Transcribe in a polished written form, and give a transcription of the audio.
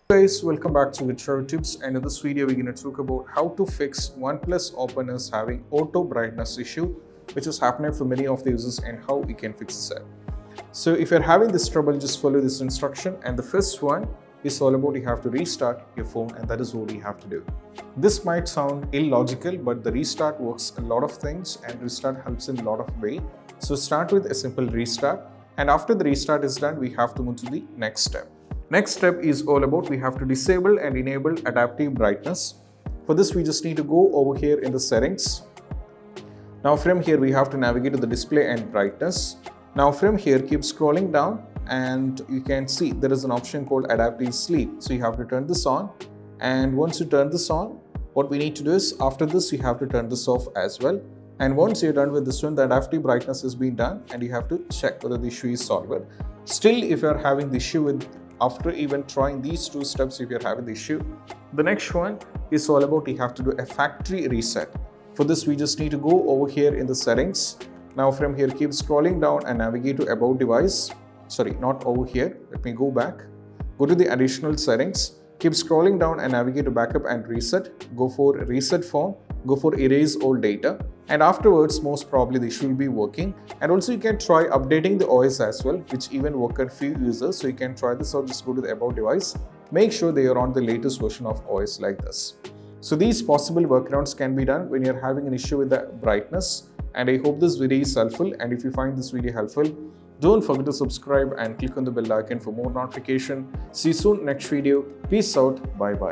Guys, welcome back to Guitar Tips, and in this video we're going to talk about how to fix Oneplus openers having auto brightness issue, which is happening for many of the users, and how we can fix it. So if you're having this trouble, just follow this instruction, and the first one is all about you have to restart your phone, and that is what you have to do. This might sound illogical, but the restart works a lot of things, and restart helps in a lot of ways. So start with a simple restart, and after the restart is done, we have to move to the next step. Next step is all about we have to disable and enable adaptive brightness. For this, we just need to go over here in the settings. Now from here, we have to navigate to the display and brightness. Now from here, keep scrolling down and you can see there is an option called adaptive sleep. So you have to turn this on, and once you turn this on, what we need to do is after this, you have to turn this off as well. And once you're done with this one, the adaptive brightness has been done, and you have to check whether the issue is solved. Still, if you're having the issue with after even trying these two steps, if you're having the issue, the next one is all about you have to do a factory reset. For this, we just need to go over here in the settings. Now from here, keep scrolling down and navigate to about device. Sorry, not over here. Let me go back. Go to the additional settings. Keep scrolling down and navigate to backup and reset. Go for reset phone. Go for erase all data. And afterwards, most probably the issue will be working. And also you can try updating the OS as well, which even work at few users. So you can try this, or just go to the about device. Make sure they are on the latest version of OS like this. So these possible workarounds can be done when you're having an issue with the brightness. And I hope this video is helpful. And if you find this video helpful, don't forget to subscribe and click on the bell icon for more notification. See you soon next video. Peace out. Bye bye.